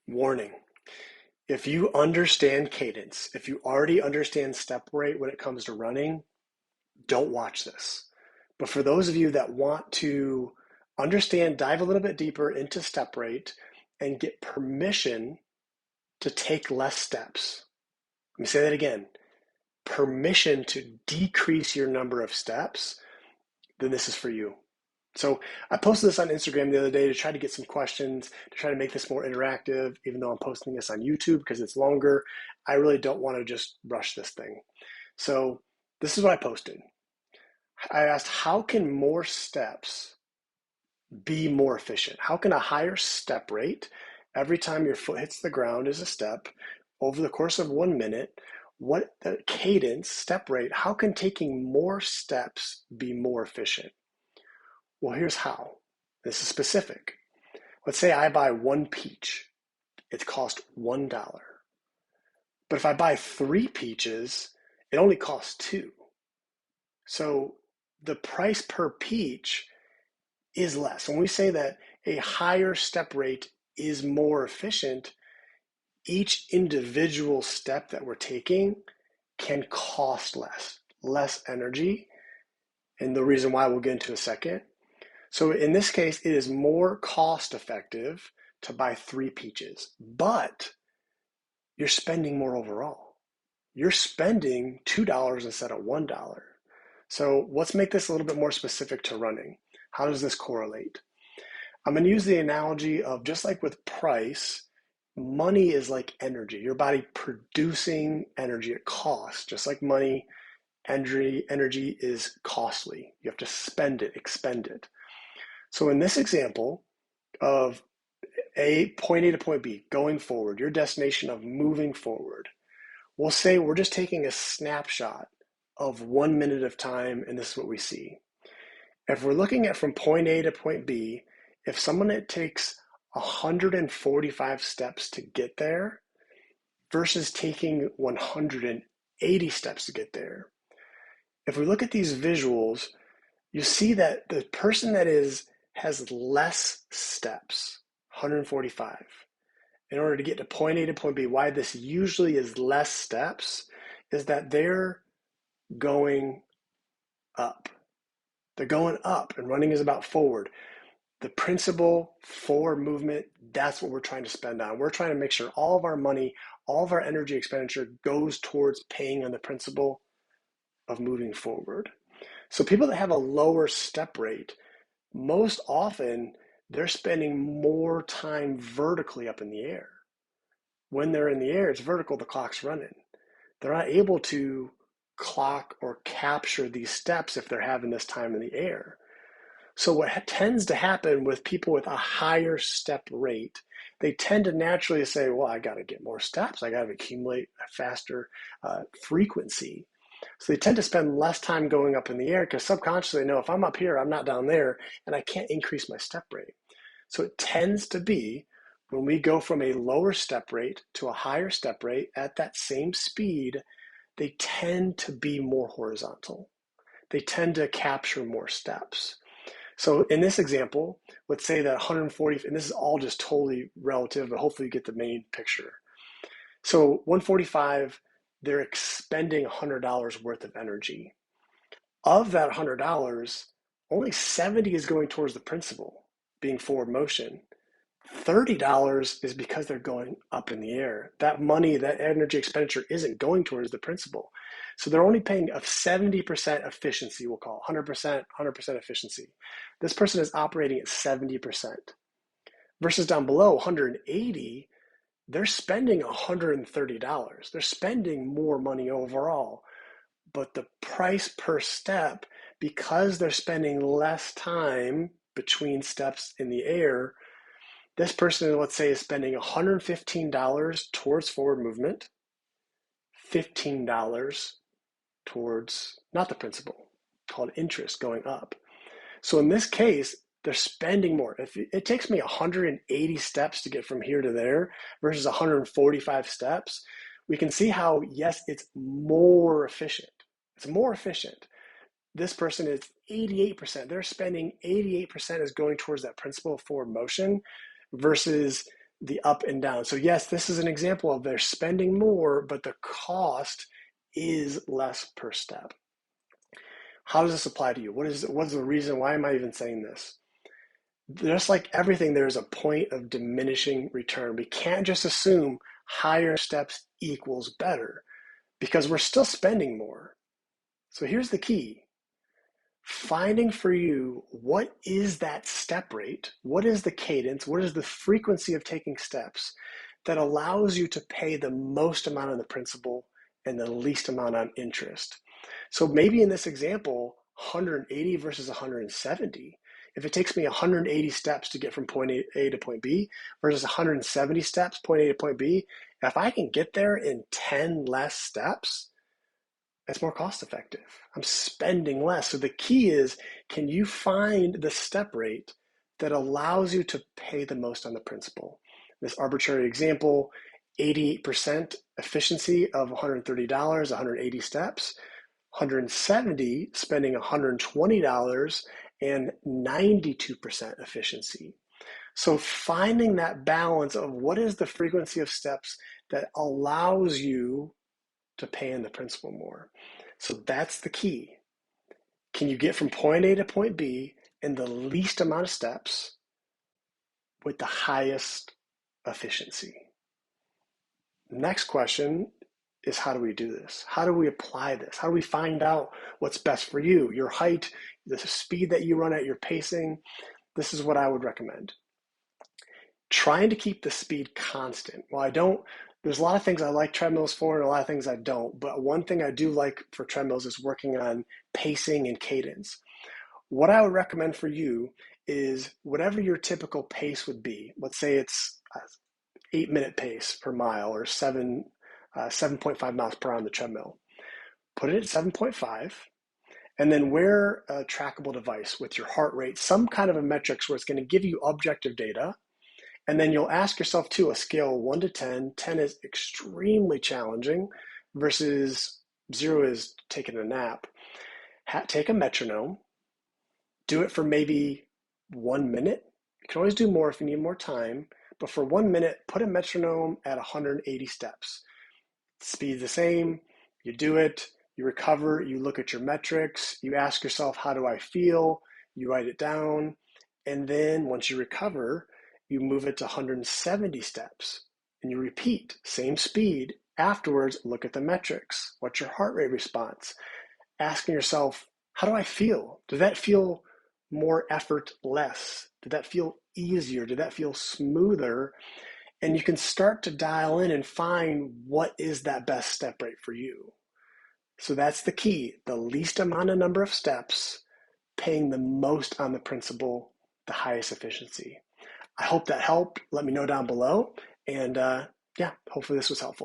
Warning. If you understand cadence, if you already understand step rate when it comes to running, don't watch this. But for those of you that want to understand, dive a little bit deeper into step rate and get permission to take less steps. Let me say that again. Permission to decrease your number of steps, then this is for you. So I posted this on Instagram the other day to try to get some questions, to try to make this more interactive, even though I'm posting this on YouTube because it's longer. I really don't want to just rush this thing. So this is what I posted. I asked, how can more steps be more efficient? How can a higher step rate, every time your foot hits the ground is a step, over the course of 1 minute, what the cadence, step rate, how can taking more steps be more efficient? Well, here's how. This is specific. Let's say I buy one peach. It costs $1. But if I buy 3 peaches, it only costs 2. So the price per peach is less. When we say that a higher step rate is more efficient, each individual step that we're taking can cost less energy. And the reason why we'll get into in a second. So in this case, it is more cost effective to buy 3 peaches, but you're spending more overall. You're spending $2 instead of $1. So let's make this a little bit more specific to running. How does this correlate? I'm going to use the analogy of, just like with price, money is like energy. Your body producing energy at cost, just like money, energy is costly. You have to spend it, expend it. So in this example of point A to point B, going forward, your destination of moving forward, we'll say we're just taking a snapshot of 1 minute of time, and this is what we see. If we're looking at from point A to point B, if someone it takes 145 steps to get there versus taking 180 steps to get there, if we look at these visuals, you see that the person that has less steps, 145, in order to get to point A to point B. Why this usually is less steps is that they're going up. They're going up, and running is about forward. The principle for movement, that's what we're trying to spend on. We're trying to make sure all of our money, all of our energy expenditure goes towards paying on the principle of moving forward. So people that have a lower step rate, most often they're spending more time vertically up in the air. When they're in the air, it's vertical, the clock's running. They're not able to clock or capture these steps if they're having this time in the air. So what tends to happen with people with a higher step rate, they tend to naturally say, well, I got to get more steps. I got to accumulate a faster frequency. So they tend to spend less time going up in the air because subconsciously they know, if I'm up here, I'm not down there, and I can't increase my step rate. So it tends to be when we go from a lower step rate to a higher step rate at that same speed, they tend to be more horizontal. They tend to capture more steps. So in this example, let's say that 140, and this is all just totally relative, but hopefully you get the main picture. So 145, they're expending $100 worth of energy. Of that $100, only 70 is going towards the principal, being forward motion. $30 is because they're going up in the air. That money, that energy expenditure isn't going towards the principal. So they're only paying a 70% efficiency, we'll call it 100% efficiency. This person is operating at 70%. Versus down below, 180, they're spending $130. They're spending more money overall. But the price per step, because they're spending less time between steps in the air, this person, let's say, is spending $115 towards forward movement, $15 towards, not the principal, called interest going up. So in this case, they're spending more. If it takes me 180 steps to get from here to there versus 145 steps, we can see how, yes, it's more efficient. It's more efficient. This person is 88%. They're spending 88% is going towards that principle of forward motion versus the up and down. So yes, this is an example of they're spending more, but the cost is less per step. How does this apply to you? What is the reason? Why am I even saying this? Just like everything, there's a point of diminishing return. We can't just assume higher steps equals better because we're still spending more. So here's the key. Finding for you, what is that step rate? What is the cadence? What is the frequency of taking steps that allows you to pay the most amount on the principal and the least amount on interest? So maybe in this example, 180 versus 170. If it takes me 180 steps to get from point A to point B versus 170 steps, point A to point B, if I can get there in 10 less steps, it's more cost effective. I'm spending less. So the key is, can you find the step rate that allows you to pay the most on the principal? This arbitrary example, 88% efficiency of $130, 180 steps, 170 spending $120 and 92% efficiency. So finding that balance of what is the frequency of steps that allows you to pay in the principal more. So that's the key. Can you get from point A to point B in the least amount of steps with the highest efficiency? Next question is, how do we do this? How do we apply this? How do we find out what's best for you, your height, the speed that you run at, your pacing? This is what I would recommend. Trying to keep the speed constant. Well, there's a lot of things I like treadmills for and a lot of things I don't, but one thing I do like for treadmills is working on pacing and cadence. What I would recommend for you is whatever your typical pace would be. Let's say it's 8-minute pace per mile or 7.5 miles per hour on the treadmill. Put it at 7.5 and then wear a trackable device with your heart rate, some kind of a metrics where it's going to give you objective data. And then you'll ask yourself too, a scale 1 to 10. 10 is extremely challenging versus 0 is taking a nap. Take a metronome, do it for maybe 1 minute. You can always do more if you need more time, but for 1 minute, put a metronome at 180 steps. Speed the same, you do it, you recover, you look at your metrics, you ask yourself, how do I feel? You write it down, and then once you recover, you move it to 170 steps and you repeat, same speed. Afterwards, look at the metrics. What's your heart rate response? Asking yourself, how do I feel? Did that feel more effort less? Did that feel easier? Did that feel smoother? And you can start to dial in and find what is that best step rate for you. So that's the key. The least amount of number of steps, paying the most on the principal, the highest efficiency. I hope that helped. Let me know down below. And yeah, hopefully this was helpful.